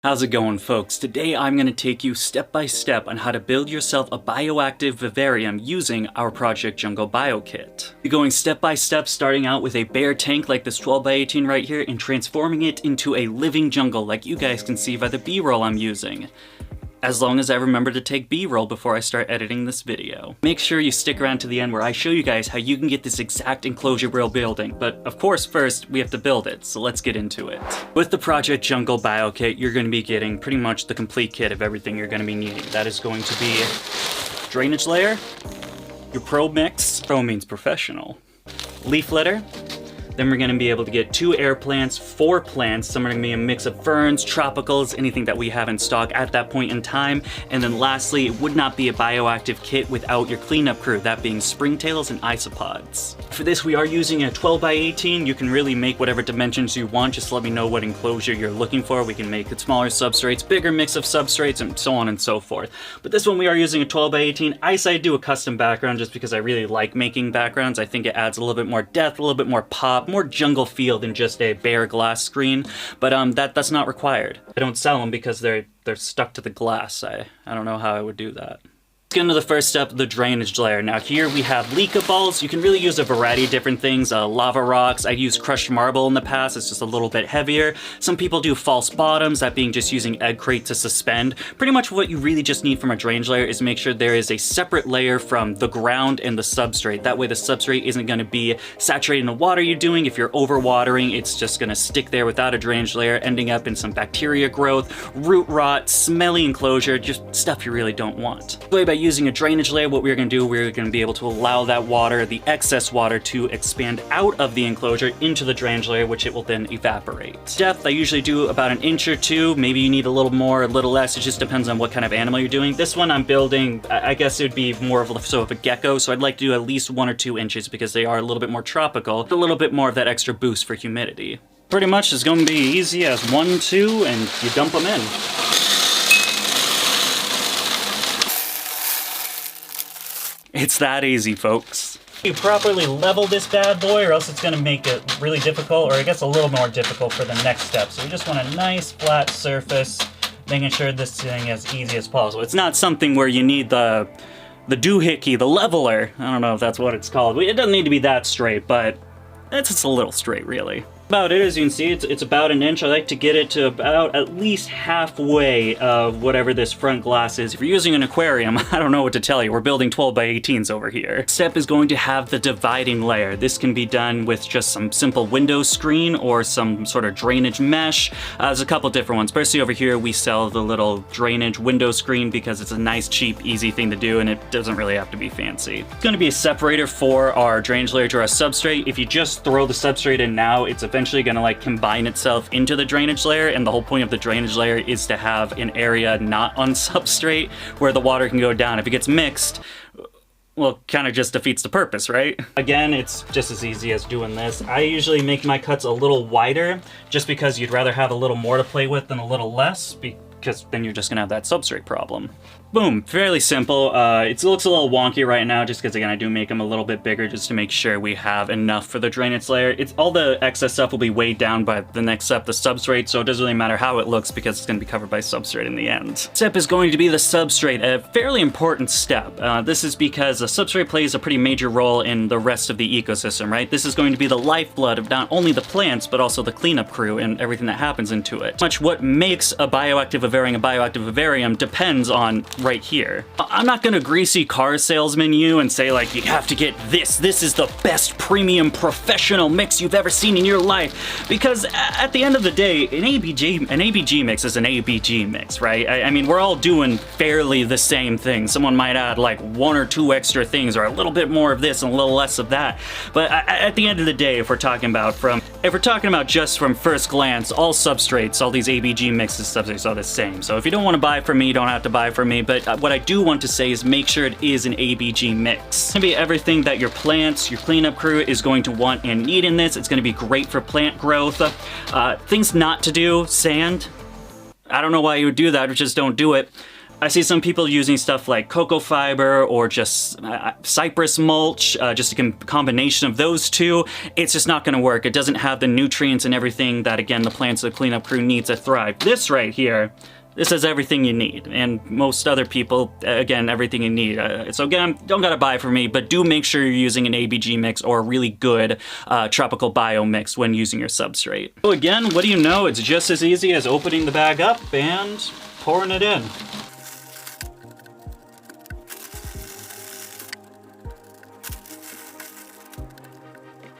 How's it going, folks? Today I'm going to take you step by step on how to build yourself a bioactive vivarium using our Project Jungle Bio Kit. You're going step by step, starting out with a bare tank like this 12x18 right here and transforming it into a living jungle like you guys can see by the B-roll I'm using. As long as I remember to take B-roll before I start editing this video. Make sure you stick around to the end where I show you guys how you can get this exact enclosure we're building, but of course first we have to build it, so let's get into it. With the Project Jungle Bio Kit, you're going to be getting pretty much the complete kit of everything you're going to be needing. That is going to be drainage layer, your probe mix, pro means professional, leaf litter. Then we're going to be able to get 2 air plants, 4 plants. Some are going to be a mix of ferns, tropicals, anything that we have in stock at that point in time. And then lastly, it would not be a bioactive kit without your cleanup crew, that being springtails and isopods. For this, we are using a 12x18. You can really make whatever dimensions you want. Just let me know what enclosure you're looking for. We can make it smaller substrates, bigger mix of substrates, and so on and so forth. But this one, we are using a 12x18. I decided to do a custom background just because I really like making backgrounds. I think it adds a little bit more depth, a little bit more pop, more jungle feel than just a bare glass screen, but that's not required. I don't sell them because they're stuck to the glass. I don't know how I would do that. Let's get into the first step, the drainage layer. Now here we have leaca balls. You can really use a variety of different things. Lava rocks. I've used crushed marble in the past. It's just a little bit heavier. Some people do false bottoms, that being just using egg crate to suspend. Pretty much what you really just need from a drainage layer is make sure there is a separate layer from the ground and the substrate. That way the substrate isn't going to be saturating the water you're doing. If you're overwatering, it's just going to stick there without a drainage layer, ending up in some bacteria growth, root rot, smelly enclosure, just stuff you really don't want. By using a drainage layer, what we're going to do, we're going to be able to allow that water, the excess water, to expand out of the enclosure into the drainage layer, which it will then evaporate. Depth, I usually do about 1 inch or 2. Maybe you need a little more, a little less. It just depends on what kind of animal you're doing. This one I'm building, I guess it would be more of a gecko, so I'd like to do at least 1 or 2 inches because they are a little bit more tropical, a little bit more of that extra boost for humidity. Pretty much it's going to be easy as 1, 2, and you dump them in. It's that easy, folks. You properly level this bad boy or else it's going to make it really difficult, or I guess a little more difficult for the next step. So we just want a nice flat surface, making sure this thing is as easy as possible. It's not something where you need the doohickey, the leveler. I don't know if that's what it's called. It doesn't need to be that straight, but it's just a little straight, really. About it, as you can see, it's about 1 inch. I like to get it to about at least halfway of whatever this front glass is. If you're using an aquarium, I don't know what to tell you. We're building 12x18s over here. Step is going to have the dividing layer. This can be done with just some simple window screen or some sort of drainage mesh. There's a couple different ones. Personally, over here, we sell the little drainage window screen because it's a nice, cheap, easy thing to do, and it doesn't really have to be fancy. It's going to be a separator for our drainage layer to our substrate. If you just throw the substrate in now, it's eventually going to combine itself into the drainage layer, and the whole point of the drainage layer is to have an area not on substrate where the water can go down. If it gets mixed, well, kind of just defeats the purpose, right? Again, it's just as easy as doing this. I usually make my cuts a little wider just because you'd rather have a little more to play with than a little less, because then you're just gonna have that substrate problem. Boom, fairly simple. It looks a little wonky right now just because, again, I do make them a little bit bigger just to make sure we have enough for the drainage layer. All the excess stuff will be weighed down by the next step, the substrate, so it doesn't really matter how it looks because it's going to be covered by substrate in the end. Step is going to be the substrate, a fairly important step. This is because the substrate plays a pretty major role in the rest of the ecosystem, right? This is going to be the lifeblood of not only the plants, but also the cleanup crew and everything that happens into it. Much what makes a bioactive vivarium depends on right here. I'm not gonna greasy car salesman you and say you have to get this. This is the best premium professional mix you've ever seen in your life, because at the end of the day, an ABG mix is an ABG mix, right? I mean, we're all doing fairly the same thing. Someone might add 1 or 2 extra things or a little bit more of this and a little less of that. But at the end of the day, if we're talking about just from first glance, all substrates, all these ABG mixes substrates are the same. So if you don't want to buy from me, you don't have to buy from me, but what I do want to say is make sure it is an ABG mix. It's going to be everything that your plants, your cleanup crew is going to want and need in this. It's going to be great for plant growth. Things not to do, sand. I don't know why you would do that, or just don't do it. I see some people using stuff like cocoa fiber or just cypress mulch, just a combination of those two. It's just not gonna work. It doesn't have the nutrients and everything that, again, the plants of the cleanup crew need to thrive. This right here, this has everything you need, and most other people, again, everything you need. So again, don't gotta buy from me, but do make sure you're using an ABG mix or a really good tropical bio mix when using your substrate. So again, what do you know? It's just as easy as opening the bag up and pouring it in.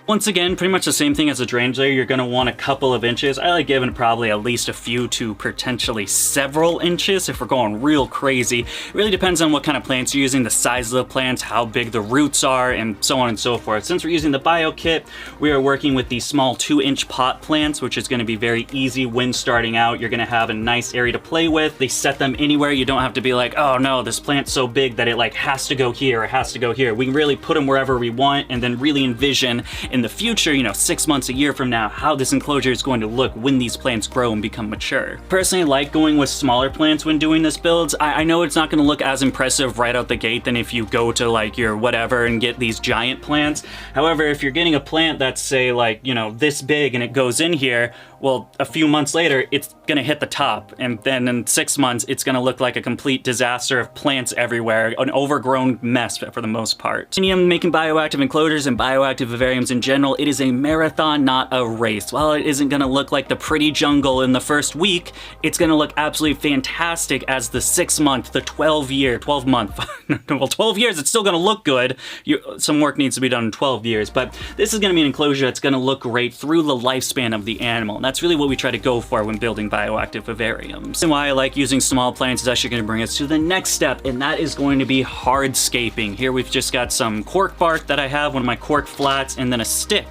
Once again, pretty much the same thing as a drainage layer. You're gonna want a couple of inches. I like giving probably at least a few to potentially several inches if we're going real crazy. It really depends on what kind of plants you're using, the size of the plants, how big the roots are, and so on and so forth. Since we're using the bio kit, we are working with these small 2-inch pot plants, which is gonna be very easy when starting out. You're gonna have a nice area to play with. They set them anywhere. You don't have to be like, oh no, this plant's so big that it like has to go here or has to go here. We can really put them wherever we want and then really envision in the future, you know, 6 months, a year from now, how this enclosure is going to look when these plants grow and become mature. Personally, I like going with smaller plants when doing this builds. I know it's not going to look as impressive right out the gate than if you go to like your whatever and get these giant plants. However, if you're getting a plant that's say like, you know, this big and it goes in here, well, a few months later, it's gonna hit the top, and then in 6 months, it's gonna look like a complete disaster of plants everywhere, an overgrown mess for the most part. I'm making bioactive enclosures and bioactive vivariums in general. It is a marathon, not a race. While it isn't gonna look like the pretty jungle in the first week, it's gonna look absolutely fantastic as the 6 month, the 12 month, well, 12 years, it's still gonna look good. Some work needs to be done in 12 years, but this is gonna be an enclosure that's gonna look great through the lifespan of the animal. And that's really what we try to go for when building bioactive vivariums. And why I like using small plants is actually going to bring us to the next step, and that is going to be hardscaping. Here we've just got some cork bark that I have, one of my cork flats, and then a stick.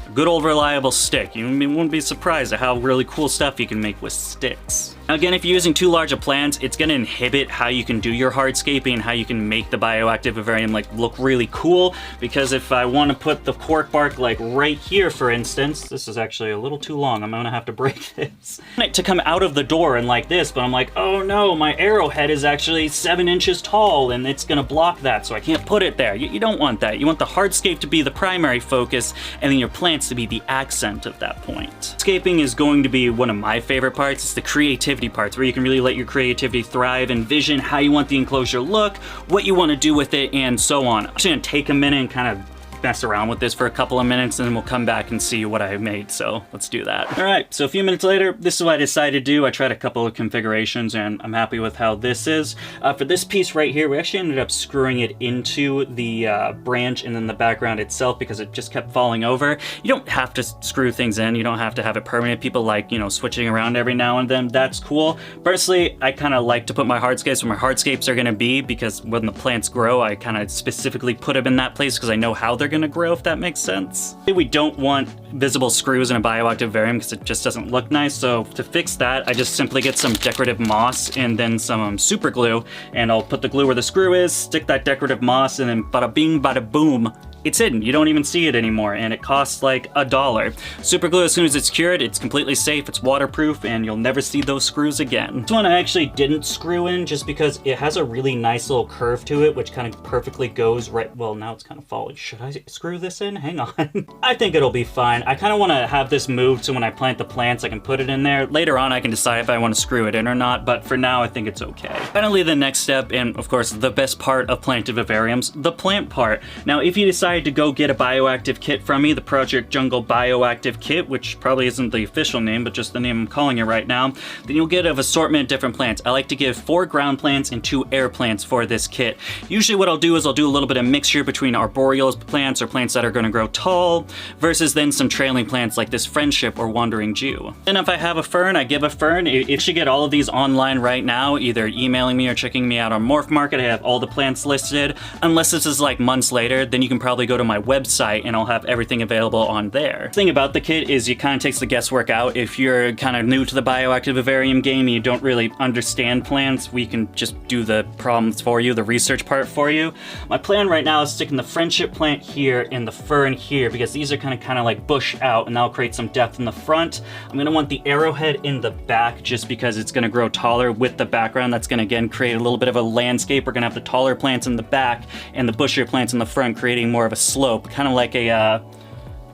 A good old reliable stick. You wouldn't be surprised at how really cool stuff you can make with sticks. Now again, if you're using too large of plants, it's going to inhibit how you can do your hardscaping and how you can make the bioactive vivarium like look really cool. Because if I want to put the cork bark like right here, for instance, this is actually a little too long. I'm going to have to break this. I want it to come out of the door and like this, but I'm like, oh no, my arrowhead is actually 7 inches tall and it's going to block that, so I can't put it there. You don't want that. You want the hardscape to be the primary focus and then your plants to be the accent of that point. Hardscaping is going to be one of my favorite parts. It's the creativity parts where you can really let your creativity thrive, envision how you want the enclosure look, what you want to do with it, and so on. I'm just gonna take a minute and kind of mess around with this for a couple of minutes, and then we'll come back and see what I made, so let's do that. All right, so a few minutes later, this is what I decided to do. I tried a couple of configurations, and I'm happy with how this is. For this piece right here, we actually ended up screwing it into the branch and then the background itself because it just kept falling over. You don't have to screw things in. You don't have to have it permanent. People like, you know, switching around every now and then. That's cool. Personally, I kind of like to put my hardscapes where my hardscapes are going to be because when the plants grow, I kind of specifically put them in that place because I know how they're going to grow, if that makes sense. We don't want visible screws in a bioactive vivarium because it just doesn't look nice, so to fix that, I just simply get some decorative moss and then some super glue, and I'll put the glue where the screw is, stick that decorative moss, and then bada bing, bada boom, it's hidden. You don't even see it anymore, and it costs like $1. Super glue, as soon as it's cured, it's completely safe, it's waterproof, and you'll never see those screws again. This one I actually didn't screw in just because it has a really nice little curve to it, which kind of perfectly goes right, well, now it's kind of falling. Should I screw this in? Hang on. I think it'll be fine. I kind of want to have this moved so when I plant the plants, I can put it in there. Later on, I can decide if I want to screw it in or not, but for now, I think it's okay. Finally, the next step, and of course, the best part of planted vivariums, the plant part. Now, if you decide to go get a bioactive kit from me, the Project Jungle Bioactive Kit, which probably isn't the official name, but just the name I'm calling it right now, then you'll get an assortment of different plants. I like to give 4 ground plants and 2 air plants for this kit. Usually what I'll do is I'll do a little bit of mixture between arboreal plants or plants that are going to grow tall versus then some trailing plants like this Friendship or Wandering Jew. And if I have a fern, I give a fern. You should get all of these online right now, either emailing me or checking me out on Morph Market. I have all the plants listed. Unless this is like months later, then you can probably simply go to my website and I'll have everything available on there. The thing about the kit is it kind of takes the guesswork out. If you're kind of new to the Bioactive vivarium game and you don't really understand plants, we can just do the problems for you, the research part for you. My plan right now is sticking the friendship plant here and the fern here because these are kind of like bush out, and that'll create some depth in the front. I'm gonna want the arrowhead in the back just because it's gonna grow taller with the background. That's gonna again create a little bit of a landscape. We're gonna have the taller plants in the back and the bushier plants in the front, creating more of a slope, kind of like an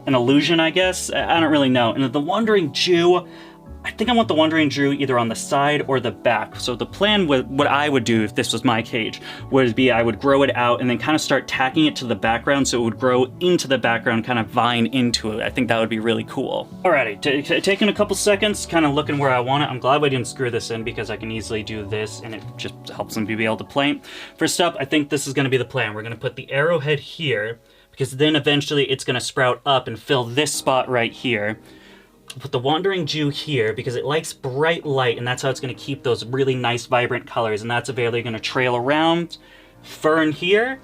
illusion, I guess. I don't really know. And the Wandering Jew, I think I want the Wandering Jew either on the side or the back. So the plan with what I would do if this was my cage would be I would grow it out and then kind of start tacking it to the background so it would grow into the background, kind of vine into it. I think that would be really cool. Alrighty, taking a couple seconds, kind of looking where I want it. I'm glad I didn't screw this in because I can easily do this and it just helps me be able to plant. First up, I think this is going to be the plan. We're going to put the arrowhead here because then eventually it's going to sprout up and fill this spot right here. Put the Wandering Jew here because it likes bright light, and that's how it's going to keep those really nice vibrant colors, and that's eventually going to trail around. Fern here,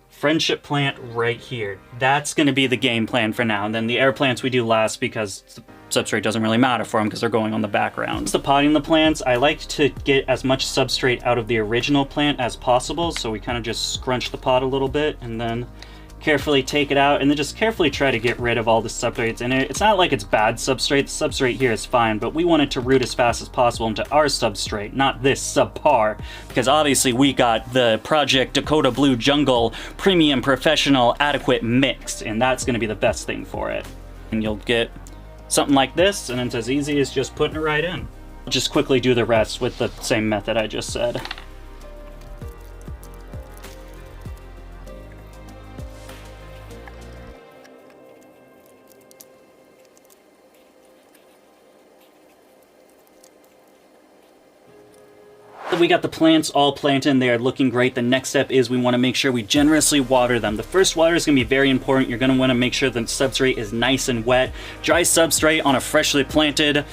friendship plant right here. That's going to be the game plan for now, and then the air plants we do last because the substrate doesn't really matter for them because they're going on the background. The potting the plants, I like to get as much substrate out of the original plant as possible, so we kind of just scrunch the pot a little bit and then carefully take it out, and then just carefully try to get rid of all the substrates in it. It's not like it's bad substrate. The substrate here is fine, but we want it to root as fast as possible into our substrate, not this subpar, because obviously we got the Project Dakotah Blue Jungle Premium Professional Adequate Mix, and that's going to be the best thing for it. And you'll get something like this, and it's as easy as just putting it right in. I'll just quickly do the rest with the same method I just said. We got the plants all planted and they are looking great. The next step is we want to make sure we generously water them. The first water is going to be very important. You're going to want to make sure the substrate is nice and wet. Dry substrate on a freshly planted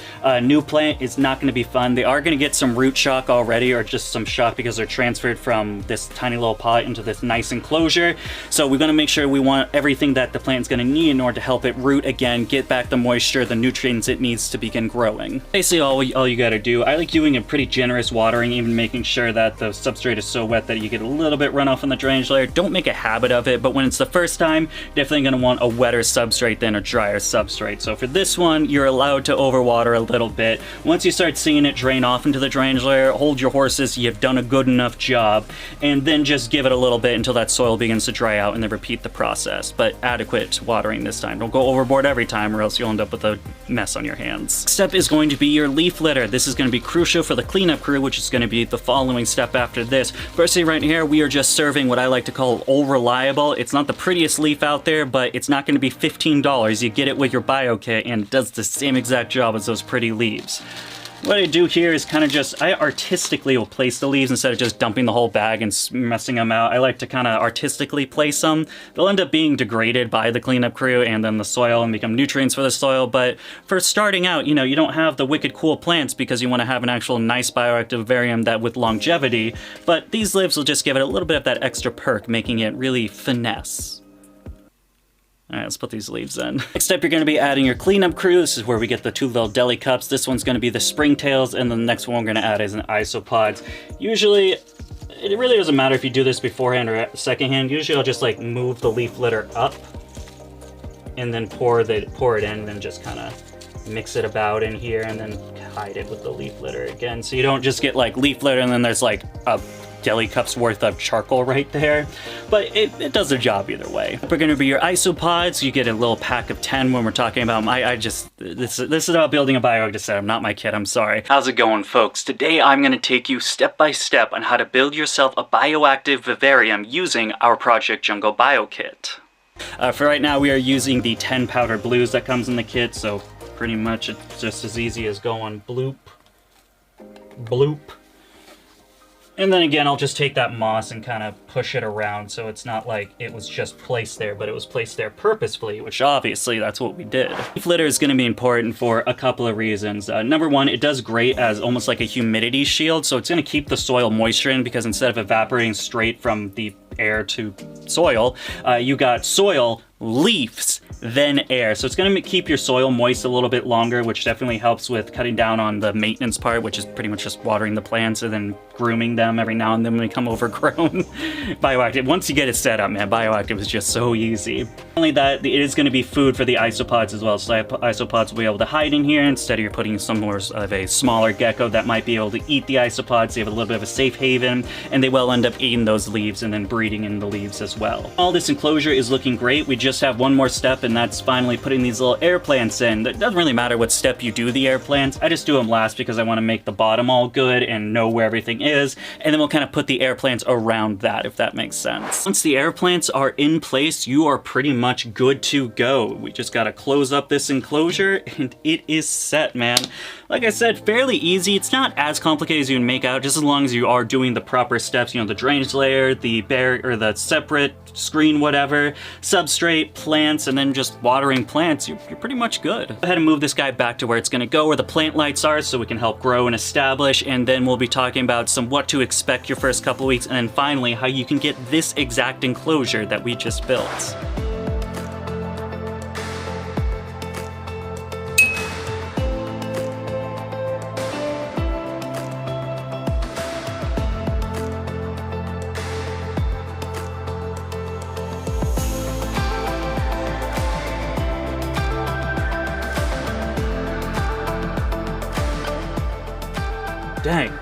new plant is not going to be fun. They are going to get some root shock already, or just some shock because they're transferred from this tiny little pot into this nice enclosure. So we're going to make sure we want everything that the plant's going to need in order to help it root again, get back the moisture, the nutrients it needs to begin growing. Basically all you got to do. I like doing a pretty generous watering, even making sure that the substrate is so wet that you get a little bit runoff in the drainage layer. Don't make a habit of it, but when it's the first time, definitely going to want a wetter substrate than a drier substrate. So for this one, you're allowed to overwater a little bit. Once you start seeing it drain off into the drainage layer, hold your horses, you've done a good enough job, and then just give it a little bit until that soil begins to dry out, and then repeat the process. But adequate watering this time. Don't go overboard every time or else you'll end up with a mess on your hands. Next step is going to be your leaf litter. This is going to be crucial for the cleanup crew, which is going to be the following step after this. Firstly, right here, we are just serving what I like to call Old Reliable. It's not the prettiest leaf out there, but it's not going to be $15. You get it with your bio kit, and it does the same exact job as those pretty leaves. What I do here is kind of just, I artistically will place the leaves instead of just dumping the whole bag and messing them out. I like to kind of artistically place them. They'll end up being degraded by the cleanup crew and then the soil and become nutrients for the soil, but for starting out, you know, you don't have the wicked cool plants because you want to have an actual nice bioactive vivarium that with longevity, but these leaves will just give it a little bit of that extra perk, making it really finesse. Alright, let's put these leaves in. Next step, you're going to be adding your cleanup crew. This is where we get the two little deli cups. This one's going to be the springtails, and the next one we're going to add is an isopods. Usually, it really doesn't matter if you do this beforehand or secondhand. Usually I'll just like move the leaf litter up and then pour it in, and then just kind of mix it about in here and then hide it with the leaf litter again. So you don't just get like leaf litter and then there's like a deli cup's worth of charcoal right there, but it does the job either way. We're going to be your isopods. You get a little pack of 10 when we're talking about this is about building a bioactive setup, not my kit, I'm sorry. How's it going, folks? Today I'm going to take you step by step on how to build yourself a bioactive vivarium using our Project Jungle Bio Kit. For right now, we are using the 10 powder blues that comes in the kit, so pretty much it's just as easy as going bloop, bloop. And then again, I'll just take that moss and kind of push it around so it's not like it was just placed there, but it was placed there purposefully, which obviously that's what we did. Leaf litter is going to be important for a couple of reasons. Number one, it does great as almost like a humidity shield, so it's going to keep the soil moisture in because instead of evaporating straight from the air to soil. You got soil, leaves, then air. So it's going to keep your soil moist a little bit longer, which definitely helps with cutting down on the maintenance part, which is pretty much just watering the plants and then grooming them every now and then when they become overgrown. Bioactive, once you get it set up, man, Bioactive is just so easy. Not only that, it is going to be food for the isopods as well. So isopods will be able to hide in here instead of you're putting some more of a smaller gecko that might be able to eat the isopods. They have a little bit of a safe haven, and they will end up eating those leaves and then breeding in the leaves as well. All this enclosure is looking great. We just have one more step, and that's finally putting these little air plants in. It doesn't really matter what step you do the air plants. I just do them last because I want to make the bottom all good and know where everything is, and then we'll kind of put the air plants around that, if that makes sense. Once the air plants are in place, you are pretty much good to go. We just got to close up this enclosure and it is set, man. Like I said, fairly easy. It's not as complicated as you would make out, just as long as you are doing the proper steps, you know, the drainage layer, the the separate screen, whatever, substrate, plants, and then just watering plants, you're pretty much good. Go ahead and move this guy back to where it's gonna go, where the plant lights are, so we can help grow and establish, and then we'll be talking about what to expect your first couple weeks, and then finally how you can get this exact enclosure that we just built. Dang,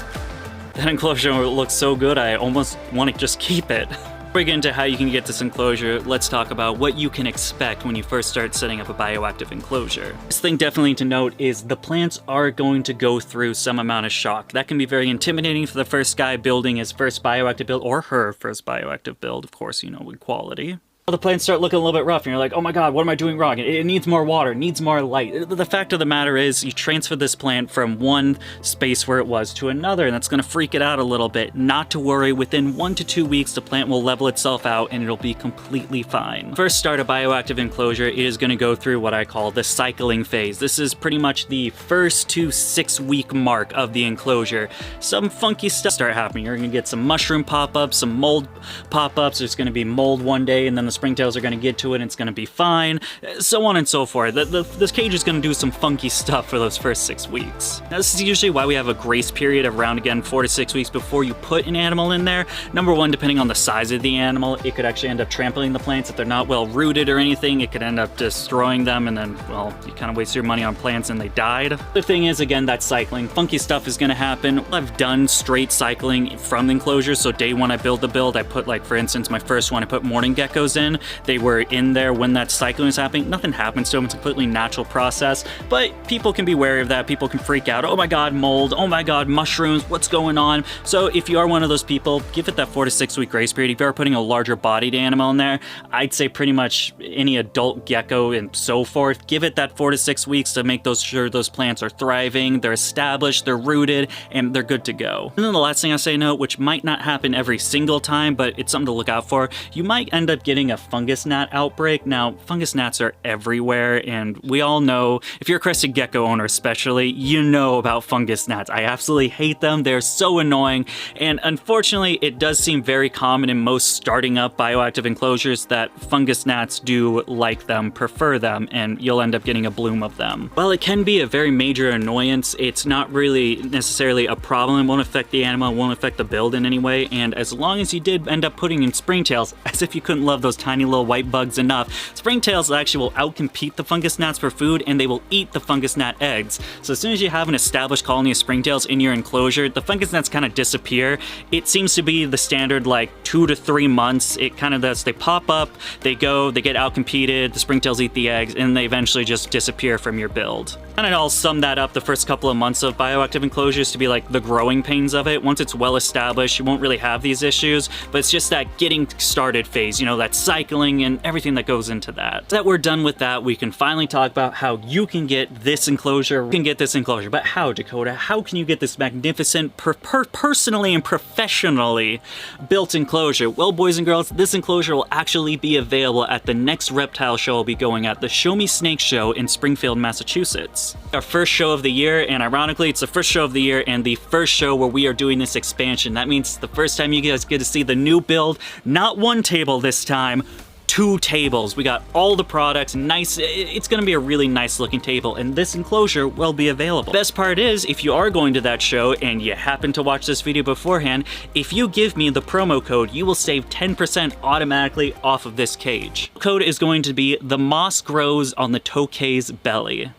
that enclosure looks so good, I almost want to just keep it. Before we get into how you can get this enclosure, let's talk about what you can expect when you first start setting up a bioactive enclosure. This thing definitely to note is the plants are going to go through some amount of shock. That can be very intimidating for the first guy building his first bioactive build, or her first bioactive build, of course, you know, with quality. The plants start looking a little bit rough, and you're like, oh my god, what am I doing wrong? It needs more water, it needs more light. The fact of the matter is, you transfer this plant from one space where it was to another, and that's going to freak it out a little bit. Not to worry, within 1 to 2 weeks, the plant will level itself out, and it'll be completely fine. First start a bioactive enclosure, it is going to go through what I call the cycling phase. This is pretty much the first to 6 week mark of the enclosure. Some funky stuff start happening. You're going to get some mushroom pop-ups, some mold pop-ups. There's going to be mold one day, and then the springtails are going to get to it and it's going to be fine, so on and so forth. This cage is going to do some funky stuff for those first 6 weeks. Now, this is usually why we have a grace period of around, again, 4 to 6 weeks before you put an animal in there. Number one, depending on the size of the animal, it could actually end up trampling the plants. If they're not well rooted or anything, it could end up destroying them, and then, well, you kind of waste your money on plants and they died. The thing is, again, that cycling. Funky stuff is going to happen. I've done straight cycling from the enclosure, so day one I build the build, I put, like, for instance, my first one, I put morning geckos in. They were in there when that cycling was happening. Nothing happens to them. It's a completely natural process, but people can be wary of that. People can freak out. Oh my god, mold. Oh my god, mushrooms. What's going on? So if you are one of those people, give it that 4 to 6 week grace period. If you are putting a larger bodied animal in there, I'd say pretty much any adult gecko and so forth, give it that 4 to 6 weeks to make sure those plants are thriving, they're established, they're rooted, and they're good to go. And then the last thing I say note, which might not happen every single time, but it's something to look out for, you might end up getting a fungus gnat outbreak. Now, fungus gnats are everywhere, and we all know, if you're a crested gecko owner especially, you know about fungus gnats. I absolutely hate them. They're so annoying, and unfortunately, it does seem very common in most starting up bioactive enclosures that fungus gnats do like them, prefer them, and you'll end up getting a bloom of them. While it can be a very major annoyance, it's not really necessarily a problem. It won't affect the animal, it won't affect the build in any way, and as long as you did end up putting in springtails, as if you couldn't love those tiny little white bugs enough, springtails actually will outcompete the fungus gnats for food, and they will eat the fungus gnat eggs. So as soon as you have an established colony of springtails in your enclosure, the fungus gnats kind of disappear. It seems to be the standard like 2 to 3 months. It kind of does. They pop up, they go, they get outcompeted, the springtails eat the eggs, and they eventually just disappear from your build. And I'll sum that up the first couple of months of bioactive enclosures to be like the growing pains of it. Once it's well established, you won't really have these issues, but it's just that getting started phase, you know, that recycling and everything that goes into that. That we're done with that, we can finally talk about how you can get this enclosure. You can get this enclosure, but how, Dakotah? How can you get this magnificent, personally and professionally built enclosure? Well, boys and girls, this enclosure will actually be available at the next reptile show I'll be going at, the Show Me Snake Show in Springfield, Massachusetts. Our first show of the year, and ironically, it's the first show of the year and the first show where we are doing this expansion. That means it's the first time you guys get to see the new build. Not one table this time, 2 tables. We got all the products, nice. It's gonna be a really nice looking table, and this enclosure will be available. Best part is, if you are going to that show and you happen to watch this video beforehand, if you give me the promo code, you will save 10% automatically off of this cage. The code is going to be "the moss grows on the tokay's belly."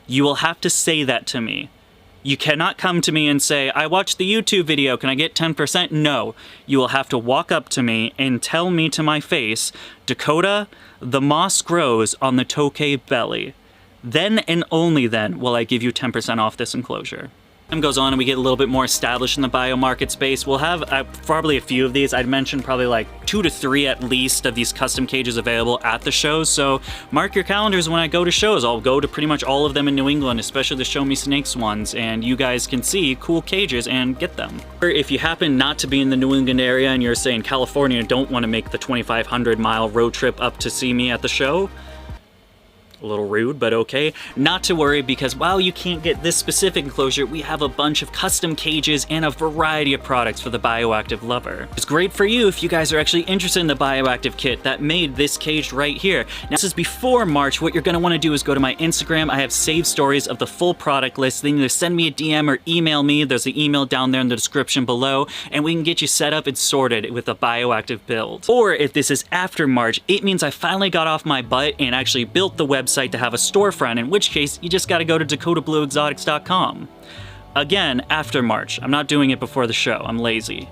You will have to say that to me. You cannot come to me and say, "I watched the YouTube video, can I get 10%? No. You will have to walk up to me and tell me to my face, "Dakotah, the moss grows on the tokay belly." Then and only then will I give you 10% off this enclosure. Time goes on and we get a little bit more established in the bio market space. We'll have probably a few of these. I'd mentioned probably like 2 to 3 at least of these custom cages available at the shows. So mark your calendars when I go to shows. I'll go to pretty much all of them in New England, especially the Show Me Snakes ones, and you guys can see cool cages and get them. Or if you happen not to be in the New England area and you're say in California and don't want to make the 2,500-mile road trip up to see me at the show, a little rude, but okay. Not to worry, because while you can't get this specific enclosure, we have a bunch of custom cages and a variety of products for the Bioactive lover. It's great for you if you guys are actually interested in the Bioactive kit that made this cage right here. Now, this is before March. What you're gonna wanna do is go to my Instagram. I have saved stories of the full product list. Then either send me a DM or email me. There's the email down there in the description below, and we can get you set up and sorted with a Bioactive build. Or if this is after March, it means I finally got off my butt and actually built the website to have a storefront, in which case you just got to go to DakotahBlueExotics.com. Again, after March. I'm not doing it before the show. I'm lazy.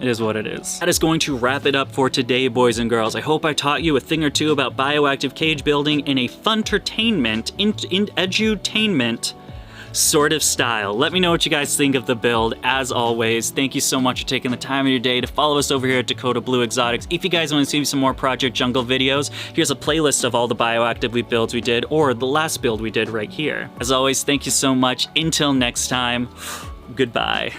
It is what it is. That is going to wrap it up for today, boys and girls. I hope I taught you a thing or two about Bioactive cage building in a fun-tertainment, edutainment sort of style. Let me know what you guys think of the build. As always, thank you so much for taking the time of your day to follow us over here at Dakotah Blue Exotics. If you guys want to see some more Project Jungle videos, here's a playlist of all the Bioactive builds we did, or the last build we did right here. As always, thank you so much. Until next time, goodbye.